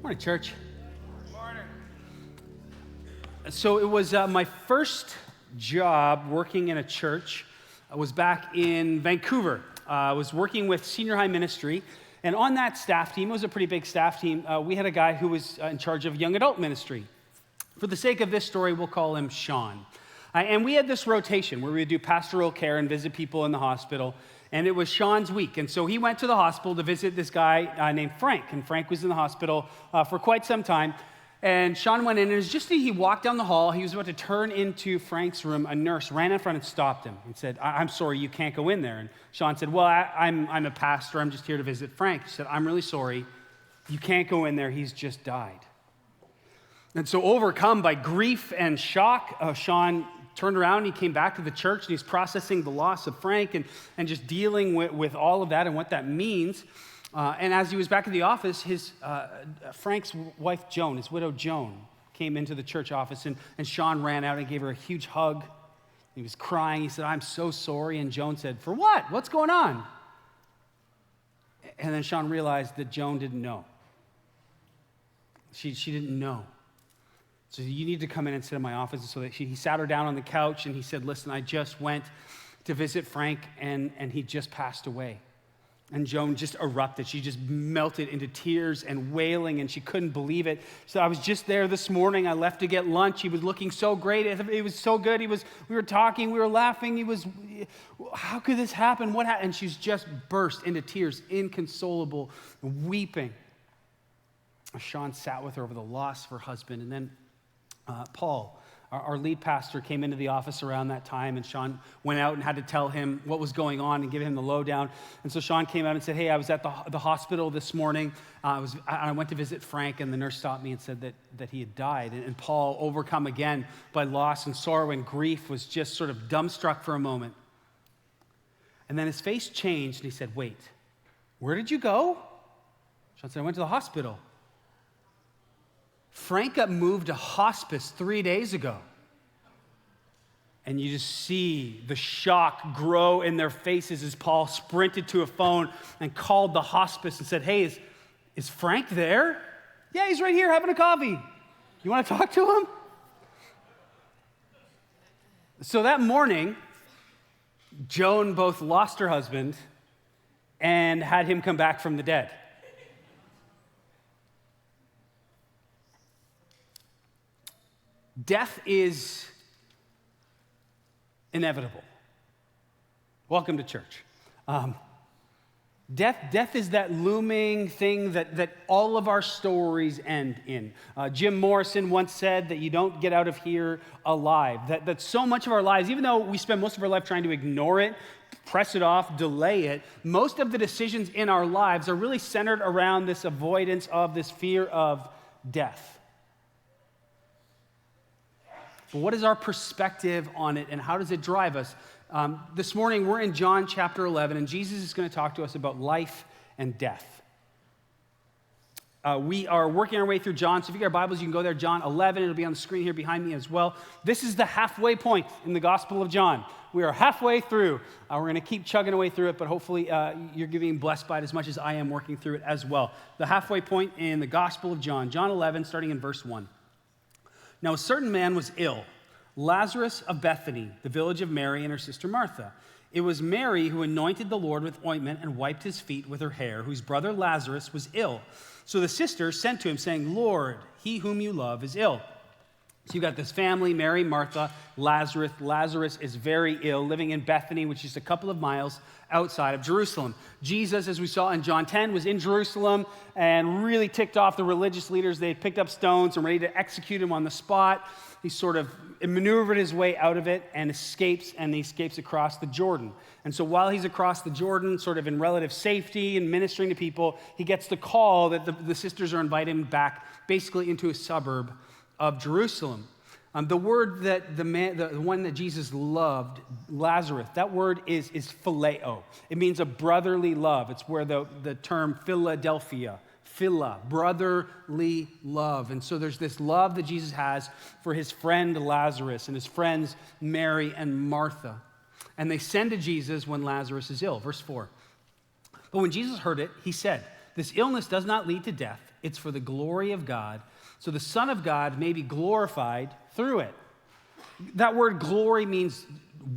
Morning, church. So it was my first job working in a church. I was back in Vancouver. I was working with senior high ministry, and on that staff team, it was a pretty big staff team, we had a guy who was in charge of young adult ministry. For the sake of this story, we'll call him Sean. And we had this rotation where we would do pastoral care and visit people in the hospital, and it was Sean's week. And so he went to the hospital to visit this guy named Frank, and Frank was in the hospital for quite some time. And Sean went in, and it was just as he walked down the hall, he was about to turn into Frank's room. A nurse ran in front and stopped him and said, I'm sorry, you can't go in there. And Sean said, well, I'm a pastor. I'm just here to visit Frank. He said, I'm really sorry. You can't go in there. He's just died. And so overcome by grief and shock, Sean turned around, he came back to the church, and he's processing the loss of Frank and just dealing with all of that and what that means. And as he was back in the office, Frank's wife, Joan, his widow, Joan, came into the church office, and Sean ran out and gave her a huge hug. He was crying. He said, I'm so sorry. And Joan said, for what? What's going on? And then Sean realized that Joan didn't know. She didn't know. So you need to come in and sit in my office. And so he sat her down on the couch, and he said, listen, I just went to visit Frank, and he just passed away. And Joan just erupted. She just melted into tears and wailing, and she couldn't believe it. So I was just there this morning. I left to get lunch. He was looking so great. It was so good. We were talking. We were laughing. How could this happen? What happened? And she's just burst into tears, inconsolable, weeping. Sean sat with her over the loss of her husband. And then Paul, our lead pastor, came into the office around that time, and Sean went out and had to tell him what was going on and give him the lowdown. And so Sean came out and said, hey, I was at the hospital this morning. I went to visit Frank, and the nurse stopped me and said that he had died. And Paul, overcome again by loss and sorrow and grief, was just sort of dumbstruck for a moment. And then his face changed, and he said, wait, where did you go? Sean said, I went to the hospital. Frank got moved to hospice 3 days ago. And you just see the shock grow in their faces as Paul sprinted to a phone and called the hospice and said, hey, is Frank there? Yeah, he's right here having a coffee. You want to talk to him? So that morning, Joan both lost her husband and had him come back from the dead. Death is inevitable. Welcome to church. Death is that looming thing that all of our stories end in. Jim Morrison once said that you don't get out of here alive. That so much of our lives, even though we spend most of our life trying to ignore it, press it off, delay it, most of the decisions in our lives are really centered around this avoidance of this fear of death. But what is our perspective on it, and how does it drive us? This morning, we're in John chapter 11, and Jesus is going to talk to us about life and death. We are working our way through John, so if you got your Bibles, you can go there, John 11. It'll be on the screen here behind me as well. This is the halfway point in the Gospel of John. We are halfway through. We're going to keep chugging away through it, but hopefully you're being blessed by it as much as I am working through it as well. The halfway point in the Gospel of John, John 11, starting in verse 1. Now, a certain man was ill, Lazarus of Bethany, the village of Mary and her sister Martha. It was Mary who anointed the Lord with ointment and wiped his feet with her hair, whose brother Lazarus was ill. So the sisters sent to him, saying, Lord, he whom you love is ill. So you've got this family, Mary, Martha, Lazarus. Lazarus is very ill, living in Bethany, which is a couple of miles outside of Jerusalem. Jesus, as we saw in John 10, was in Jerusalem and really ticked off the religious leaders. They had picked up stones and ready to execute him on the spot. He sort of maneuvered his way out of it and escapes across the Jordan. And so while he's across the Jordan, sort of in relative safety and ministering to people, he gets the call that the sisters are inviting him back basically into a suburb of Jerusalem. The word that the one that Jesus loved, Lazarus, that word is phileo. It means a brotherly love. It's where the term Philadelphia, phila, brotherly love. And so there's this love that Jesus has for his friend Lazarus and his friends Mary and Martha. And they send to Jesus when Lazarus is ill. Verse 4. But when Jesus heard it, he said, this illness does not lead to death. It's for the glory of God, so the Son of God may be glorified through it. That word glory means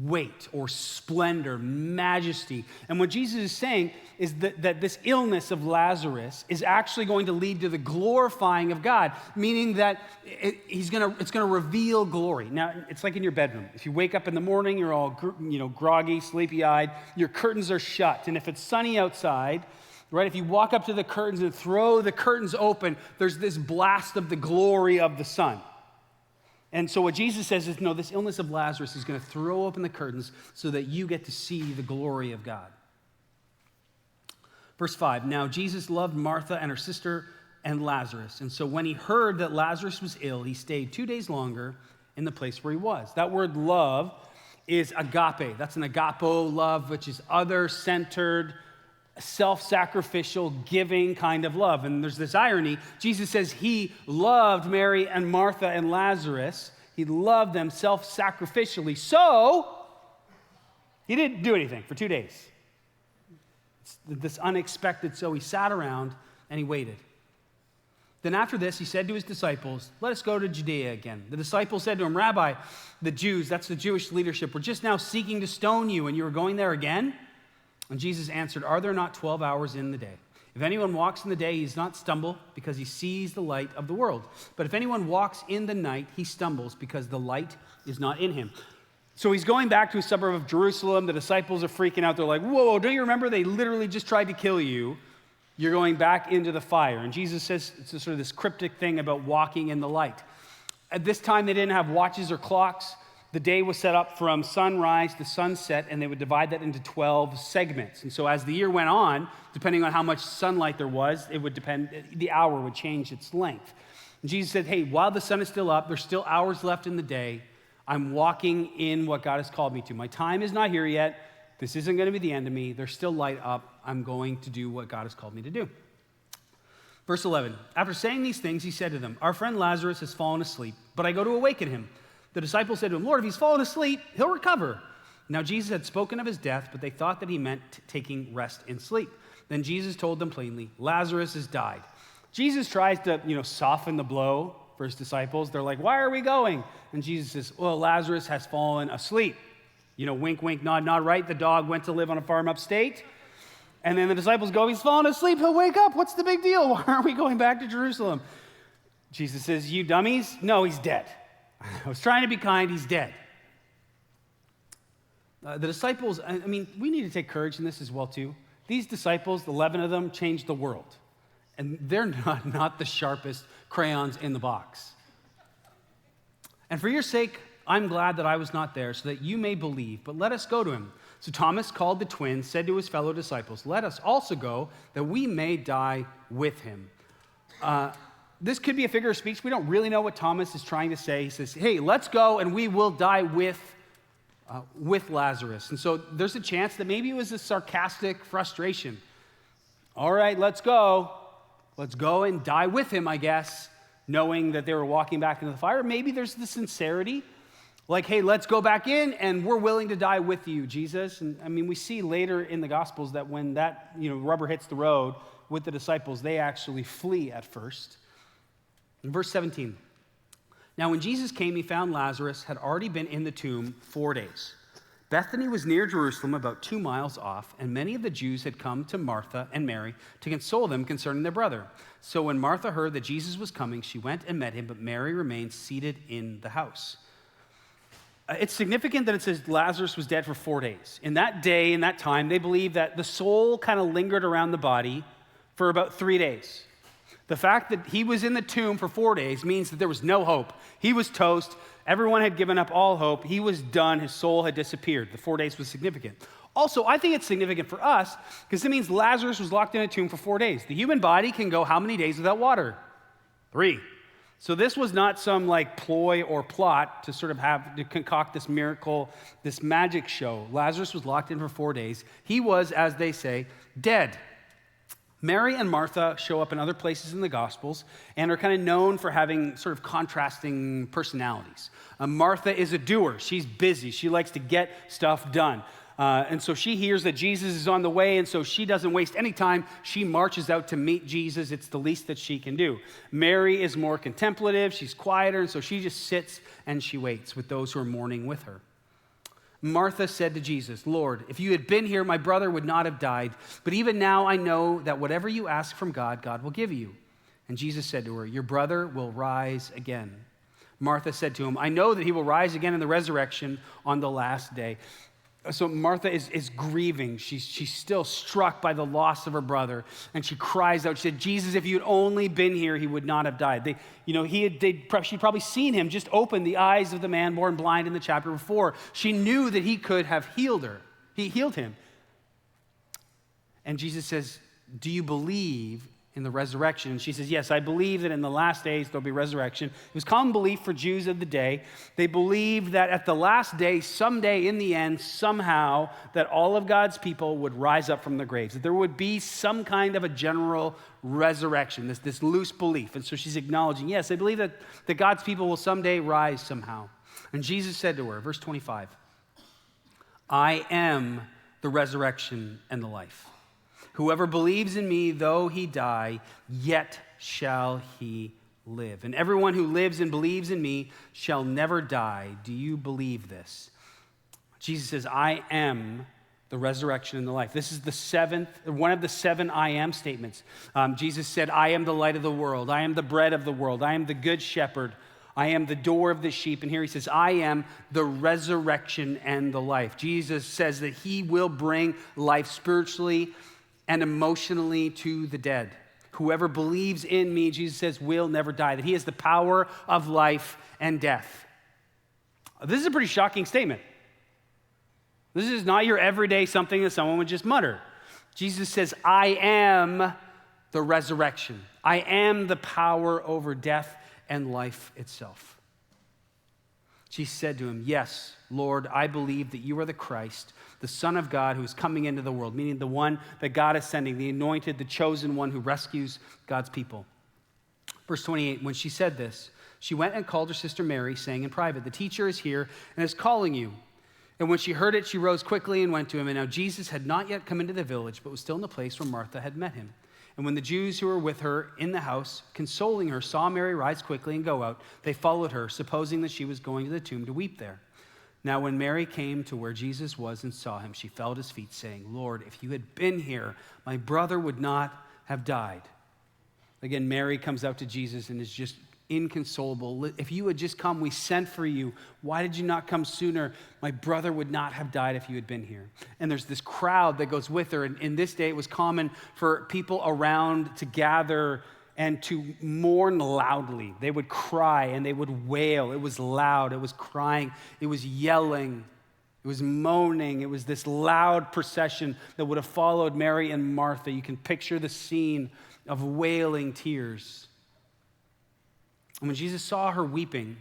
weight or splendor, majesty. And what Jesus is saying is that this illness of Lazarus is actually going to lead to the glorifying of God, meaning that it's going to reveal glory. Now, it's like in your bedroom. If you wake up in the morning, you're all groggy, sleepy-eyed, your curtains are shut. And if it's sunny outside, right, if you walk up to the curtains and throw the curtains open, there's this blast of the glory of the sun. And so what Jesus says is, no, this illness of Lazarus is going to throw open the curtains so that you get to see the glory of God. Verse 5, now Jesus loved Martha and her sister and Lazarus. And so when he heard that Lazarus was ill, he stayed 2 days longer in the place where he was. That word love is agape. That's an agapo love, which is other-centered, self-sacrificial, giving kind of love. And there's this irony. Jesus says he loved Mary and Martha and Lazarus. He loved them self-sacrificially. So he didn't do anything for 2 days. It's this unexpected. So he sat around and he waited. Then after this, he said to his disciples, let us go to Judea again. The disciples said to him, Rabbi, the Jews, that's the Jewish leadership, were just now seeking to stone you, and you are going there again? And Jesus answered, are there not 12 hours in the day? If anyone walks in the day, he does not stumble because he sees the light of the world. But if anyone walks in the night, he stumbles because the light is not in him. So he's going back to a suburb of Jerusalem. The disciples are freaking out. They're like, whoa, don't you remember they literally just tried to kill you? You're going back into the fire. And Jesus says, it's sort of this cryptic thing about walking in the light. At this time, they didn't have watches or clocks. The day was set up from sunrise to sunset, and they would divide that into 12 segments. And so as the year went on, depending on how much sunlight there was, it would depend, the hour would change its length. And Jesus said, hey, while the sun is still up, there's still hours left in the day. I'm walking in what God has called me to. My time is not here yet. This isn't going to be the end of me. There's still light up. I'm going to do what God has called me to do. Verse 11, after saying these things, he said to them, our friend Lazarus has fallen asleep, but I go to awaken him. The disciples said to him, Lord, if he's fallen asleep, he'll recover. Now Jesus had spoken of his death, but they thought that he meant taking rest in sleep. Then Jesus told them plainly, Lazarus has died. Jesus tries to, soften the blow for his disciples. They're like, why are we going? And Jesus says, well, Lazarus has fallen asleep. Wink, wink, nod, nod, right? The dog went to live on a farm upstate. And then the disciples go, he's fallen asleep. He'll wake up. What's the big deal? Why aren't we going back to Jerusalem? Jesus says, you dummies. No, he's dead. I was trying to be kind. He's dead. The disciples, we need to take courage in this as well, too. These disciples, the 11 of them, changed the world. And they're not the sharpest crayons in the box. And for your sake, I'm glad that I was not there so that you may believe, but let us go to him. So Thomas called the twins, said to his fellow disciples, let us also go that we may die with him. This could be a figure of speech. We don't really know what Thomas is trying to say. He says, hey, let's go and we will die with Lazarus. And so there's a chance that maybe it was a sarcastic frustration. All right, let's go. Let's go and die with him, I guess, knowing that they were walking back into the fire. Maybe there's the sincerity, like, hey, let's go back in and we're willing to die with you, Jesus. And we see later in the Gospels that when that, rubber hits the road with the disciples, they actually flee at first. In verse 17, now when Jesus came, he found Lazarus had already been in the tomb 4 days. Bethany was near Jerusalem, about 2 miles off, and many of the Jews had come to Martha and Mary to console them concerning their brother. So when Martha heard that Jesus was coming, she went and met him, but Mary remained seated in the house. It's significant that it says Lazarus was dead for 4 days. In that day, in that time, they believed that the soul kind of lingered around the body for about 3 days. The fact that he was in the tomb for 4 days means that there was no hope. He was toast. Everyone had given up all hope. He was done. His soul had disappeared. The 4 days was significant. Also, I think it's significant for us because it means Lazarus was locked in a tomb for 4 days. The human body can go how many days without water? 3. So this was not some ploy or plot to sort of to concoct this miracle, this magic show. Lazarus was locked in for 4 days. He was, as they say, dead. Mary and Martha show up in other places in the Gospels and are kind of known for having sort of contrasting personalities. Martha is a doer. She's busy. She likes to get stuff done. And so she hears that Jesus is on the way, and so she doesn't waste any time. She marches out to meet Jesus. It's the least that she can do. Mary is more contemplative. She's quieter, and so she just sits and she waits with those who are mourning with her. Martha said to Jesus, "Lord, if you had been here, my brother would not have died. But even now I know that whatever you ask from God, God will give you." And Jesus said to her, "Your brother will rise again." Martha said to him, "I know that he will rise again in the resurrection on the last day." So Martha is grieving. She's still struck by the loss of her brother. And she cries out. She said, "Jesus, if you had only been here, he would not have died." She'd probably seen him just open the eyes of the man born blind in the chapter before. She knew that he could have healed her. He healed him. And Jesus says, "Do you believe in the resurrection?" And she says, "Yes, I believe that in the last days there'll be resurrection." It was common belief for Jews of the day. They believed that at the last day, someday in the end, somehow, that all of God's people would rise up from the graves, that there would be some kind of a general resurrection, this loose belief. And so she's acknowledging, yes, I believe that God's people will someday rise somehow. And Jesus said to her, verse 25, "I am the resurrection and the life. Whoever believes in me, though he die, yet shall he live. And everyone who lives and believes in me shall never die." Do you believe this? Jesus says, "I am the resurrection and the life." This is one of the 7 I am statements. Jesus said, "I am the light of the world. I am the bread of the world. I am the good shepherd. I am the door of the sheep." And here he says, "I am the resurrection and the life." Jesus says that he will bring life spiritually and emotionally to the dead. Whoever believes in me, Jesus says, will never die, that he has the power of life and death. This is a pretty shocking statement. This is not your everyday something that someone would just mutter. Jesus says, "I am the resurrection. I am the power over death and life itself." She said to him, "Yes, Lord, I believe that you are the Christ, the Son of God who is coming into the world," meaning the one that God is sending, the anointed, the chosen one who rescues God's people. Verse 28, when she said this, she went and called her sister Mary, saying in private, "The teacher is here and is calling you." And when she heard it, she rose quickly and went to him. And now Jesus had not yet come into the village, but was still in the place where Martha had met him. And when the Jews who were with her in the house, consoling her, saw Mary rise quickly and go out, they followed her, supposing that she was going to the tomb to weep there. Now when Mary came to where Jesus was and saw him, she fell at his feet, saying, "Lord, if you had been here, my brother would not have died." Again, Mary comes out to Jesus and is just inconsolable. "If you had just come, we sent for you. Why did you not come sooner? My brother would not have died if you had been here." And there's this crowd that goes with her. And in this day, it was common for people around to gather and to mourn loudly. They would cry and they would wail. It was loud. It was crying. It was yelling. It was moaning. It was this loud procession that would have followed Mary and Martha. You can picture the scene of wailing tears. And when Jesus saw her weeping,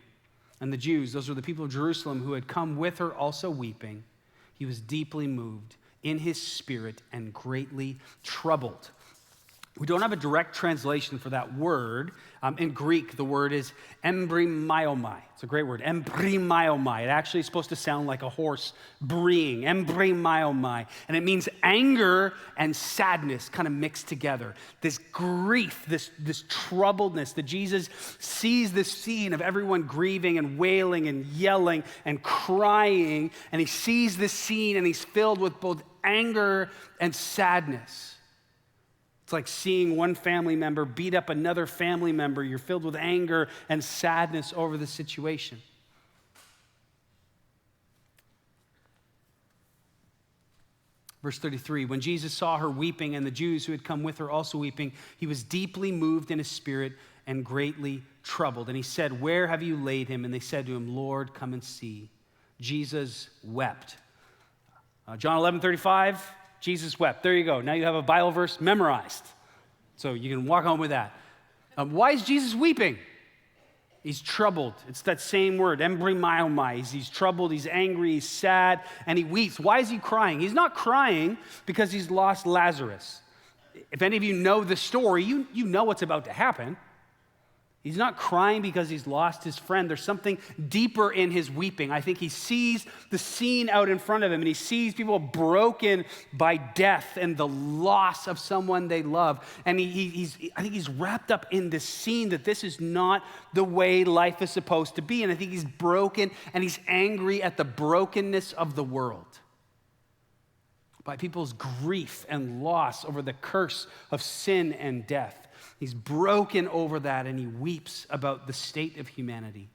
and the Jews, those were the people of Jerusalem who had come with her also weeping, he was deeply moved in his spirit and greatly troubled. We don't have a direct translation for that word. In Greek, the word is embryomai. It's a great word, embryomai. It actually is supposed to sound like a horse breeing, embryomai. And it means anger and sadness kind of mixed together. This grief, this troubledness that Jesus sees this scene of everyone grieving and wailing and yelling and crying. And he sees this scene and he's filled with both anger and sadness. It's like seeing one family member beat up another family member. You're filled with anger and sadness over the situation. Verse 33, when Jesus saw her weeping and the Jews who had come with her also weeping, he was deeply moved in his spirit and greatly troubled. And he said, "Where have you laid him?" And they said to him, "Lord, come and see." Jesus wept. John 11:35. Jesus wept. There you go. Now you have a Bible verse memorized. So you can walk home with that. Why is Jesus weeping? He's troubled. It's that same word, embryomai. He's troubled, he's angry, he's sad, and he weeps. Why is he crying? He's not crying because he's lost Lazarus. If any of you know the story, you know what's about to happen. He's not crying because he's lost his friend. There's something deeper in his weeping. I think he sees the scene out in front of him, and he sees people broken by death and the loss of someone they love. And I think he's wrapped up in this scene that this is not the way life is supposed to be. And I think he's broken, and he's angry at the brokenness of the world, by people's grief and loss over the curse of sin and death. He's broken over that, and he weeps about the state of humanity.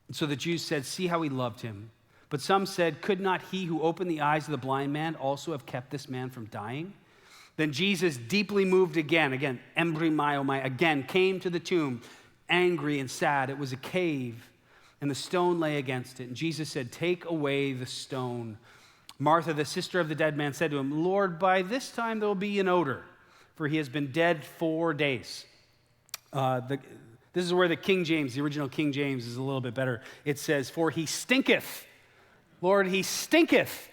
And so the Jews said, "See how he loved him." But some said, "Could not he who opened the eyes of the blind man also have kept this man from dying?" Then Jesus, deeply moved again, embryomai, again came to the tomb, angry and sad. It was a cave, and the stone lay against it. And Jesus said, "Take away the stone." Martha, the sister of the dead man, said to him, "Lord, by this time there will be an odor, for he has been dead 4 days." This is where the King James, the original King James, is a little bit better. It says, "For he stinketh." Lord, he stinketh.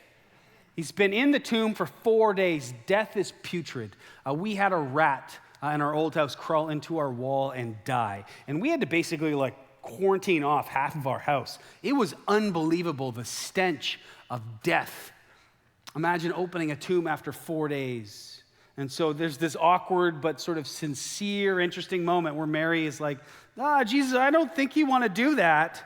He's been in the tomb for 4 days. Death is putrid. We had a rat in our old house crawl into our wall and die. And we had to basically quarantine off half of our house. It was unbelievable, the stench of death. Imagine opening a tomb after 4 days. And so there's this awkward but sort of sincere, interesting moment where Mary is like, Jesus, I don't think you want to do that.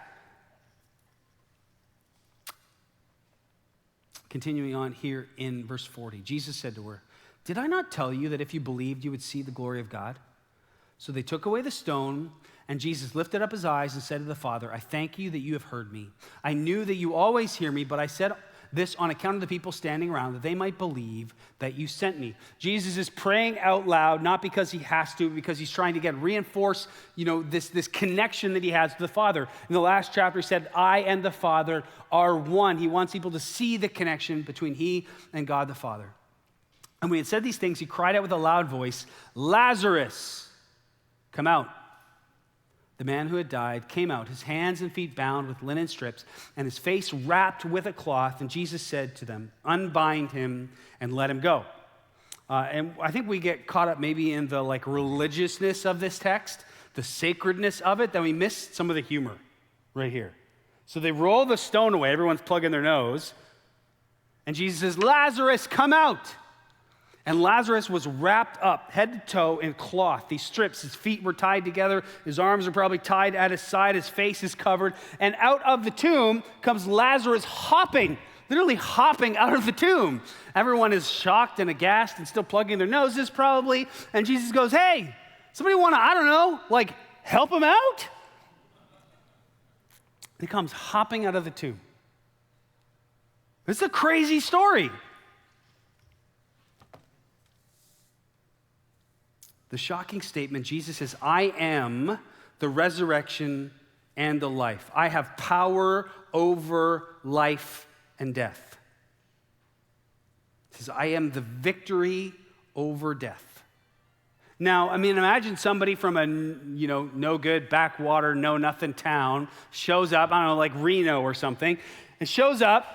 Continuing on here in verse 40, Jesus said to her, "Did I not tell you that if you believed, you would see the glory of God?" So they took away the stone, and Jesus lifted up his eyes and said to the Father, "I thank you that you have heard me. I knew that you always hear me, but I said this on account of the people standing around, that they might believe that you sent me." Jesus is praying out loud, not because he has to, because he's trying to reinforce, this connection that he has to the Father. In the last chapter, he said, "I and the Father are one." He wants people to see the connection between he and God the Father. And when he had said these things, he cried out with a loud voice, "Lazarus, come out." The man who had died came out, his hands and feet bound with linen strips, and his face wrapped with a cloth. And Jesus said to them, "Unbind him and let him go." And I think we get caught up maybe in the religiousness of this text, the sacredness of it, that we miss some of the humor right here. So they roll the stone away, everyone's plugging their nose, and Jesus says, "Lazarus, come out." And Lazarus was wrapped up head to toe in cloth, these strips. His feet were tied together. His arms are probably tied at his side. His face is covered. And out of the tomb comes Lazarus hopping, literally hopping out of the tomb. Everyone is shocked and aghast and still plugging their noses probably. And Jesus goes, "Hey, somebody want to, help him out?" He comes hopping out of the tomb. It's a crazy story. The shocking statement, Jesus says, "I am the resurrection and the life. I have power over life and death." He says, "I am the victory over death." Now, imagine somebody from a, no good, backwater, no nothing town shows up, like Reno or something, and shows up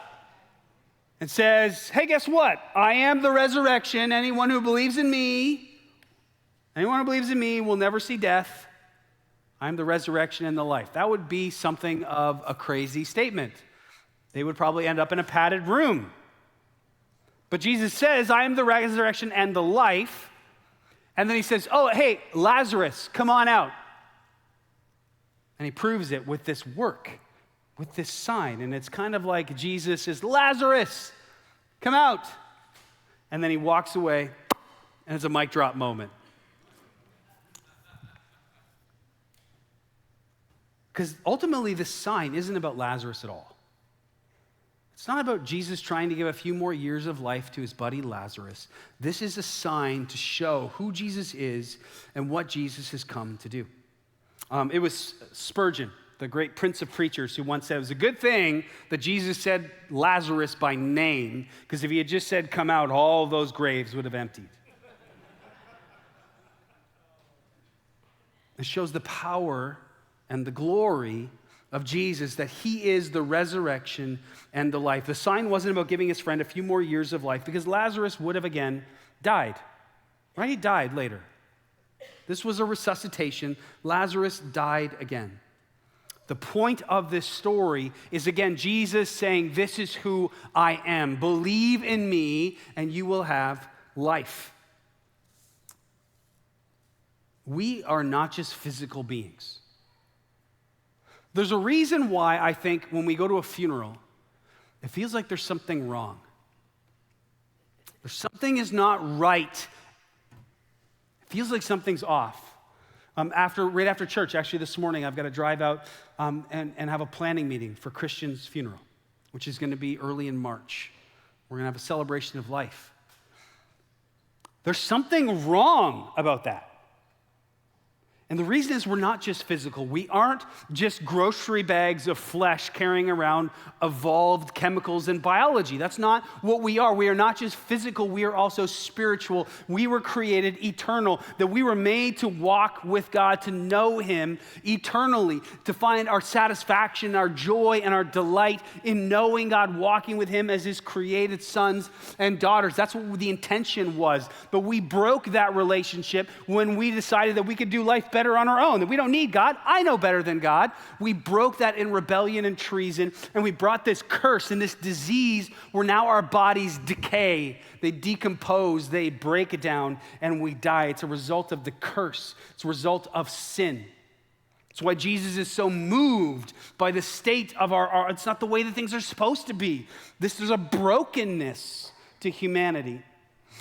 and says, "Hey, guess what? I am the resurrection. Anyone who believes in me will never see death. I'm the resurrection and the life." That would be something of a crazy statement. They would probably end up in a padded room. But Jesus says, "I am the resurrection and the life." And then he says, "Oh, hey, Lazarus, come on out." And he proves it with this work, with this sign. And it's kind of like Jesus is, "Lazarus, come out." And then he walks away, and it's a mic drop moment. Because ultimately, this sign isn't about Lazarus at all. It's not about Jesus trying to give a few more years of life to his buddy Lazarus. This is a sign to show who Jesus is and what Jesus has come to do. It was Spurgeon, the great prince of preachers, who once said it was a good thing that Jesus said Lazarus by name, because if he had just said, "Come out," all those graves would have emptied. It shows the power and the glory of Jesus, that he is the resurrection and the life. The sign wasn't about giving his friend a few more years of life, because Lazarus would have again died. Right? He died later. This was a resuscitation. Lazarus died again. The point of this story is, again, Jesus saying, this is who I am. Believe in me and you will have life. We are not just physical beings. There's a reason why I think when we go to a funeral, it feels like there's something wrong. There's something is not right. It feels like something's off. Right after church, actually this morning, I've got to drive out and have a planning meeting for Christian's funeral, which is going to be early in March. We're going to have a celebration of life. There's something wrong about that. And the reason is we're not just physical. We aren't just grocery bags of flesh carrying around evolved chemicals and biology. That's not what we are. We are not just physical, we are also spiritual. We were created eternal, that we were made to walk with God, to know Him eternally, to find our satisfaction, our joy, and our delight in knowing God, walking with Him as His created sons and daughters. That's what the intention was. But we broke that relationship when we decided that we could do life better on our own, that we don't need God. I know better than God. We broke that in rebellion and treason, and we brought this curse and this disease where now our bodies decay, they decompose, they break down, and we die. It's a result of the curse. It's a result of sin. It's why Jesus is so moved by the state of our it's not the way that things are supposed to be. There's a brokenness to humanity.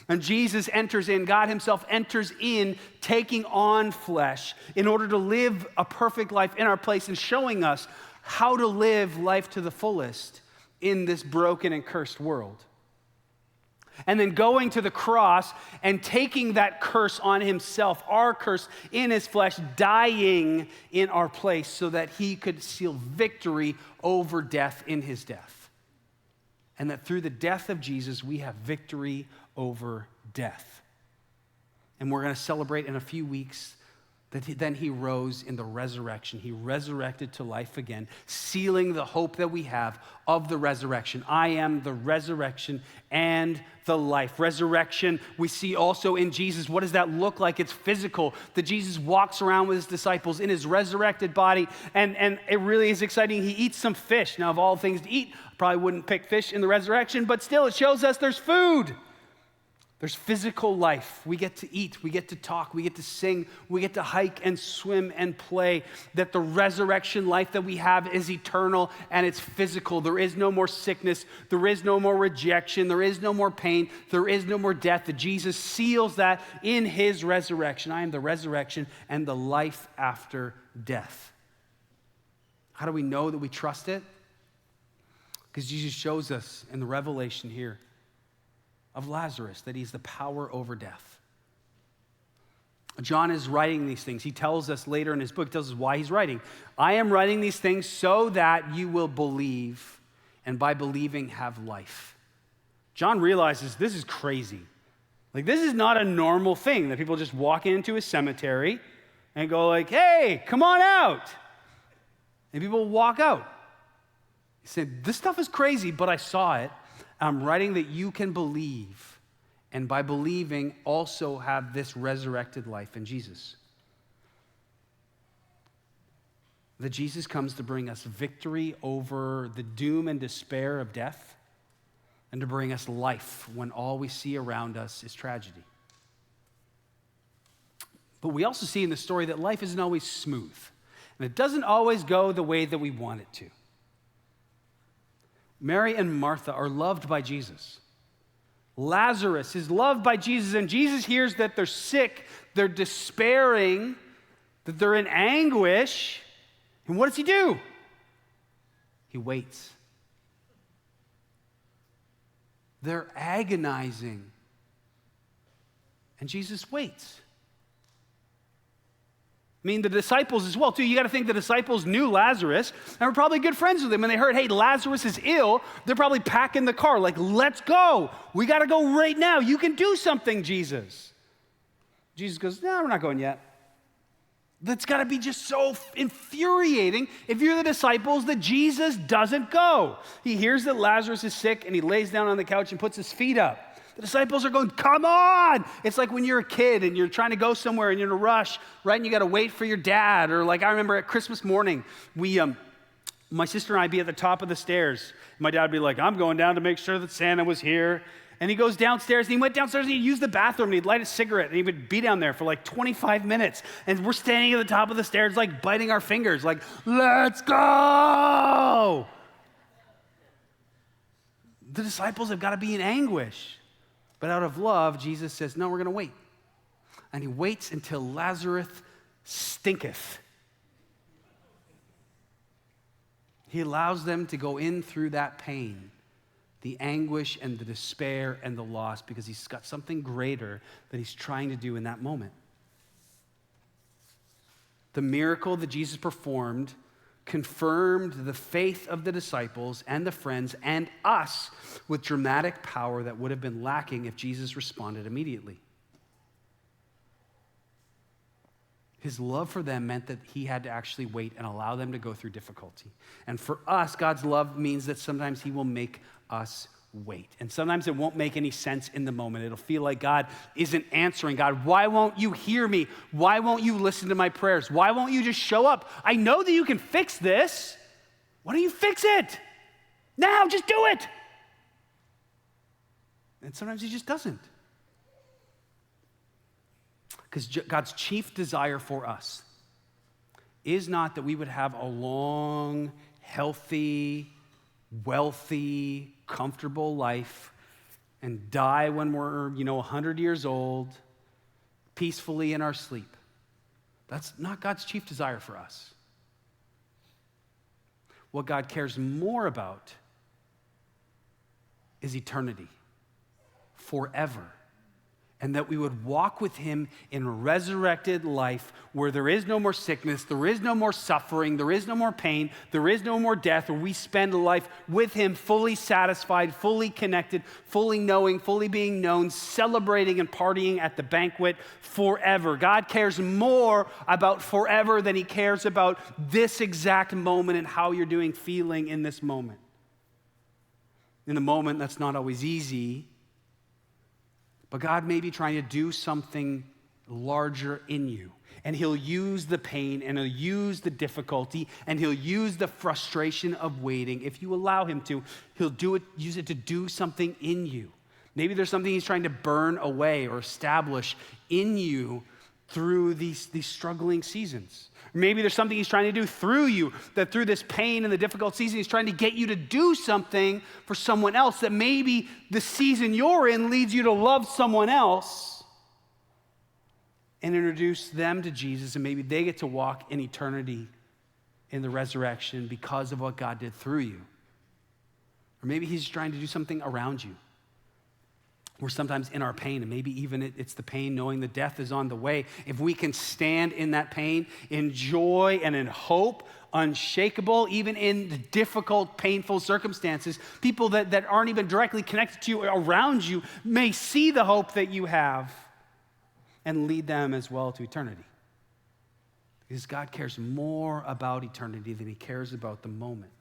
And Jesus enters in, God Himself enters in, taking on flesh in order to live a perfect life in our place and showing us how to live life to the fullest in this broken and cursed world. And then going to the cross and taking that curse on Himself, our curse in His flesh, dying in our place so that He could seal victory over death in His death. And that through the death of Jesus, we have victory over death. And we're going to celebrate in a few weeks that then He rose in the resurrection. He resurrected to life again, sealing the hope that we have of the resurrection. I am the resurrection and the life. Resurrection, we see also in Jesus. What does that look like? It's physical, that Jesus walks around with His disciples in His resurrected body, and it really is exciting. He eats some fish. Now, of all things to eat, probably wouldn't pick fish in the resurrection, but still it shows us there's food. There's physical life. We get to eat, we get to talk, we get to sing, we get to hike and swim and play. That the resurrection life that we have is eternal and it's physical. There is no more sickness, there is no more rejection, there is no more pain, there is no more death. That Jesus seals that in His resurrection. I am the resurrection and the life after death. How do we know that we trust it? Because Jesus shows us in the revelation here of Lazarus that He's the power over death. John is writing these things. He tells us later in his book, tells us why he's writing. I am writing these things so that you will believe, and by believing have life. John realizes this is crazy. Like, this is not a normal thing that people just walk into a cemetery and go like, hey, come on out. And people walk out. He said, this stuff is crazy, but I saw it. I'm writing that you can believe, and by believing also have this resurrected life in Jesus. That Jesus comes to bring us victory over the doom and despair of death, and to bring us life when all we see around us is tragedy. But we also see in the story that life isn't always smooth, and it doesn't always go the way that we want it to. Mary and Martha are loved by Jesus. Lazarus is loved by Jesus, and Jesus hears that they're sick, they're despairing, that they're in anguish. And what does He do? He waits. They're agonizing, and Jesus waits. I mean, the disciples as well, too. You got to think the disciples knew Lazarus and were probably good friends with him. When they heard, hey, Lazarus is ill, they're probably packing the car, like, let's go. We got to go right now. You can do something, Jesus. Jesus goes, no, we're not going yet. That's got to be just so infuriating if you're the disciples that Jesus doesn't go. He hears that Lazarus is sick, and he lays down on the couch and puts his feet up. The disciples are going, come on. It's like when you're a kid and you're trying to go somewhere and you're in a rush, right? And you got to wait for your dad. Or like I remember at Christmas morning, my sister and I'd be at the top of the stairs. My dad would be like, I'm going down to make sure that Santa was here. And he goes downstairs, and he went downstairs and he'd use the bathroom and he'd light a cigarette and he would be down there for like 25 minutes. And we're standing at the top of the stairs, like biting our fingers, like, let's go. The disciples have got to be in anguish. But out of love, Jesus says, no, we're going to wait. And he waits until Lazarus stinketh. He allows them to go in through that pain, the anguish and the despair and the loss, because he's got something greater that he's trying to do in that moment. The miracle that Jesus performed confirmed the faith of the disciples and the friends and us with dramatic power that would have been lacking if Jesus responded immediately. His love for them meant that he had to actually wait and allow them to go through difficulty. And for us, God's love means that sometimes he will make us wait. And sometimes it won't make any sense in the moment. It'll feel like God isn't answering. God, why won't you hear me? Why won't you listen to my prayers? Why won't you just show up? I know that you can fix this. Why don't you fix it? Now, just do it. And sometimes he just doesn't. Because God's chief desire for us is not that we would have a long, healthy, wealthy, comfortable life and die when we're, 100 years old, peacefully in our sleep. That's not God's chief desire for us. What God cares more about is eternity, forever. And that we would walk with him in resurrected life where there is no more sickness, there is no more suffering, there is no more pain, there is no more death, where we spend a life with him fully satisfied, fully connected, fully knowing, fully being known, celebrating and partying at the banquet forever. God cares more about forever than he cares about this exact moment and how you're feeling in this moment. In the moment, that's not always easy. But God may be trying to do something larger in you. And he'll use the pain, and he'll use the difficulty, and he'll use the frustration of waiting. If you allow him to, he'll use it to do something in you. Maybe there's something he's trying to burn away or establish in you through these struggling seasons. Maybe there's something he's trying to do through you, that through this pain and the difficult season, he's trying to get you to do something for someone else, that maybe the season you're in leads you to love someone else and introduce them to Jesus, and maybe they get to walk in eternity in the resurrection because of what God did through you. Or maybe he's trying to do something around you. We're sometimes in our pain, and maybe even it's the pain knowing the death is on the way. If we can stand in that pain, in joy and in hope, unshakable, even in the difficult, painful circumstances, people that aren't even directly connected to you around you may see the hope that you have and lead them as well to eternity. Because God cares more about eternity than he cares about the moment.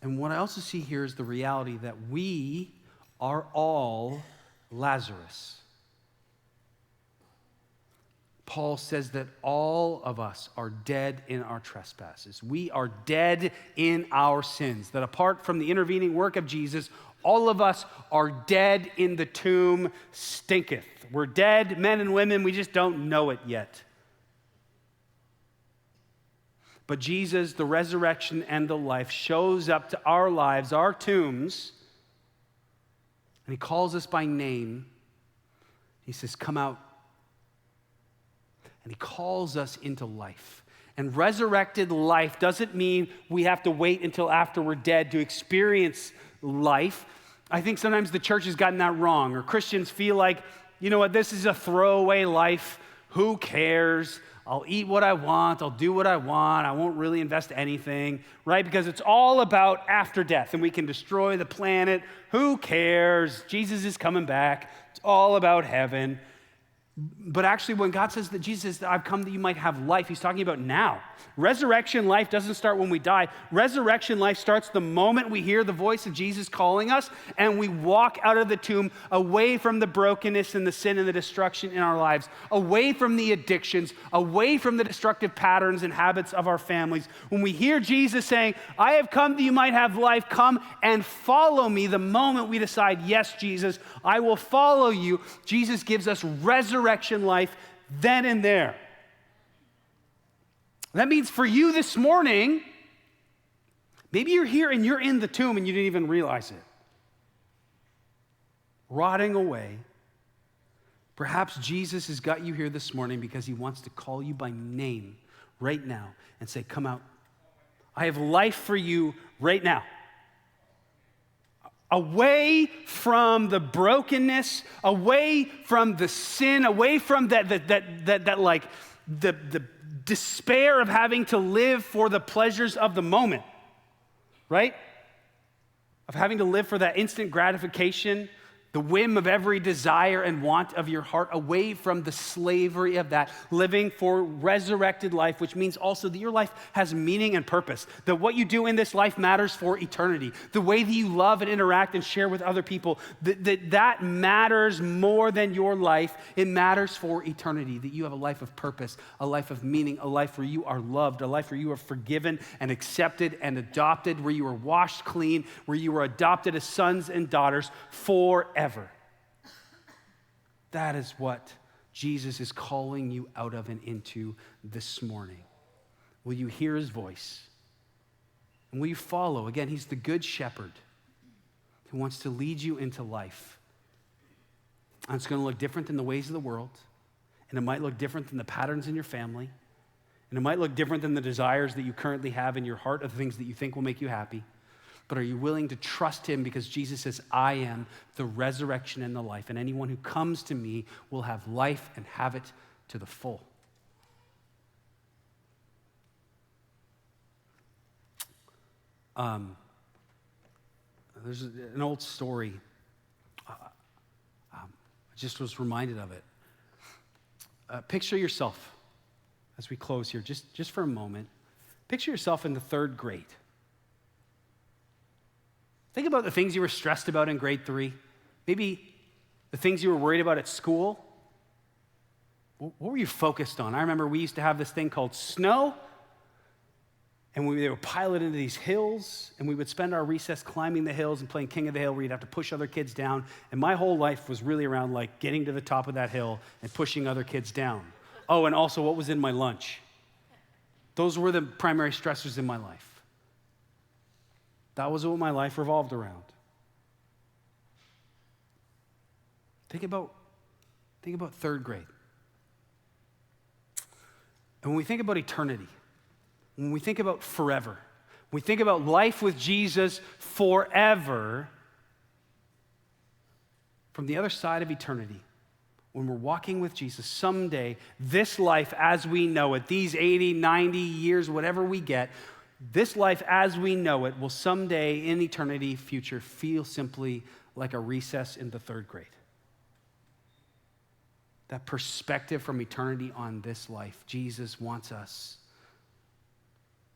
And what I also see here is the reality that we are all Lazarus. Paul says that all of us are dead in our trespasses. We are dead in our sins. That apart from the intervening work of Jesus, all of us are dead in the tomb stinketh. We're dead men and women, we just don't know it yet. But Jesus, the resurrection and the life, shows up to our lives, our tombs, and he calls us by name. He says, come out. And he calls us into life. And resurrected life doesn't mean we have to wait until after we're dead to experience life. I think sometimes the church has gotten that wrong, or Christians feel like, you know what, this is a throwaway life. Who cares? I'll eat what I want. I'll do what I want. I won't really invest anything, right? Because it's all about after death, and we can destroy the planet. Who cares? Jesus is coming back. It's all about heaven. But actually, when God says that Jesus says, I've come that you might have life, he's talking about now. Resurrection life doesn't start when we die. Resurrection life starts the moment we hear the voice of Jesus calling us and we walk out of the tomb away from the brokenness and the sin and the destruction in our lives, away from the addictions, away from the destructive patterns and habits of our families. When we hear Jesus saying, I have come that you might have life, come and follow me, the moment we decide, yes, Jesus, I will follow you, Jesus gives us resurrection life then and there. That means for you this morning, maybe you're here and you're in the tomb and you didn't even realize it. Rotting away. Perhaps Jesus has got you here this morning because he wants to call you by name right now and say, come out. I have life for you right now. Away from the brokenness, away from the sin, away from the despair of having to live for the pleasures of the moment, right? Of having to live for that instant gratification, the whim of every desire and want of your heart, away from the slavery of that, living for resurrected life, which means also that your life has meaning and purpose, that what you do in this life matters for eternity. The way that you love and interact and share with other people, that matters more than your life. It matters for eternity, that you have a life of purpose, a life of meaning, a life where you are loved, a life where you are forgiven and accepted and adopted, where you are washed clean, where you are adopted as sons and daughters forever. That is what Jesus is calling you out of and into this morning. Will you hear his voice? And will you follow? Again, he's the good shepherd who wants to lead you into life. And it's going to look different than the ways of the world. And it might look different than the patterns in your family. And it might look different than the desires that you currently have in your heart of the things that you think will make you happy. But are you willing to trust him? Because Jesus says, I am the resurrection and the life. And anyone who comes to me will have life and have it to the full. There's an old story. I just was reminded of it. Picture yourself, as we close here, just for a moment. Picture yourself in the third grade. Think about the things you were stressed about in grade 3. Maybe the things you were worried about at school. What were you focused on? I remember we used to have this thing called snow, and they would pile it into these hills, and we would spend our recess climbing the hills and playing King of the Hill, where you'd have to push other kids down. And my whole life was really around like getting to the top of that hill and pushing other kids down. Oh, and also what was in my lunch. Those were the primary stressors in my life. That was what my life revolved around. Think about third grade. And when we think about eternity, when we think about forever, when we think about life with Jesus forever, from the other side of eternity, when we're walking with Jesus, someday, this life as we know it, these 80, 90 years, whatever we get, this life as we know it will someday in eternity future feel simply like a recess in the third grade. That perspective from eternity on this life. Jesus wants us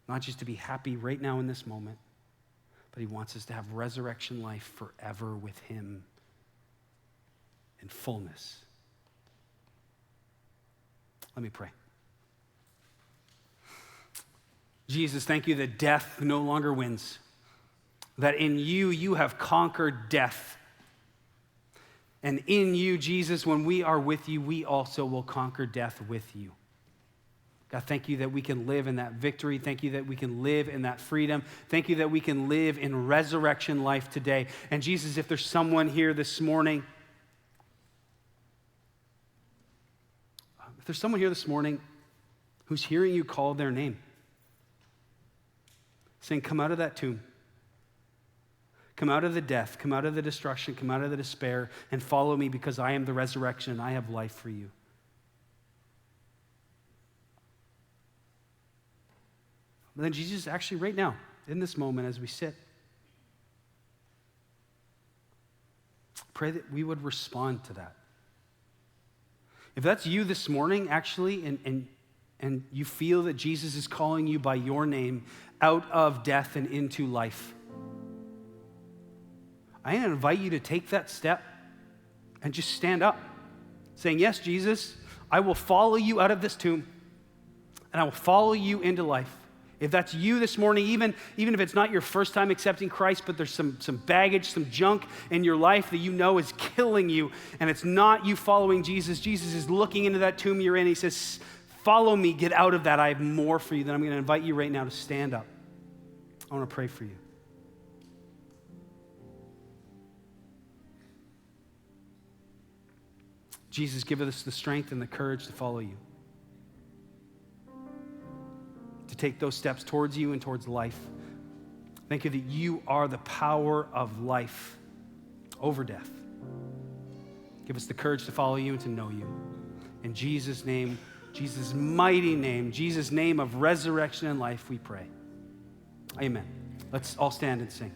not just to be happy right now in this moment, but he wants us to have resurrection life forever with him in fullness. Let me pray. Jesus, thank you that death no longer wins, that in you, you have conquered death. And in you, Jesus, when we are with you, we also will conquer death with you. God, thank you that we can live in that victory. Thank you that we can live in that freedom. Thank you that we can live in resurrection life today. And Jesus, if there's someone here this morning, who's hearing you call their name, saying, come out of that tomb. Come out of the death, come out of the destruction, come out of the despair, and follow me because I am the resurrection and I have life for you. But then Jesus, actually right now, in this moment as we sit, pray that we would respond to that. If that's you this morning, actually, and you feel that Jesus is calling you by your name out of death and into life, I invite you to take that step and just stand up, saying, yes, Jesus, I will follow you out of this tomb, and I will follow you into life. If that's you this morning, even if it's not your first time accepting Christ, but there's some baggage, some junk in your life that you know is killing you, and it's not you following Jesus. Jesus is looking into that tomb you're in. He says, follow me, get out of that. I have more for you. Then I'm going to invite you right now to stand up. I want to pray for you. Jesus, give us the strength and the courage to follow you, to take those steps towards you and towards life. Thank you that you are the power of life over death. Give us the courage to follow you and to know you. In Jesus' name, Jesus' mighty name, Jesus' name of resurrection and life, we pray. Amen. Let's all stand and sing.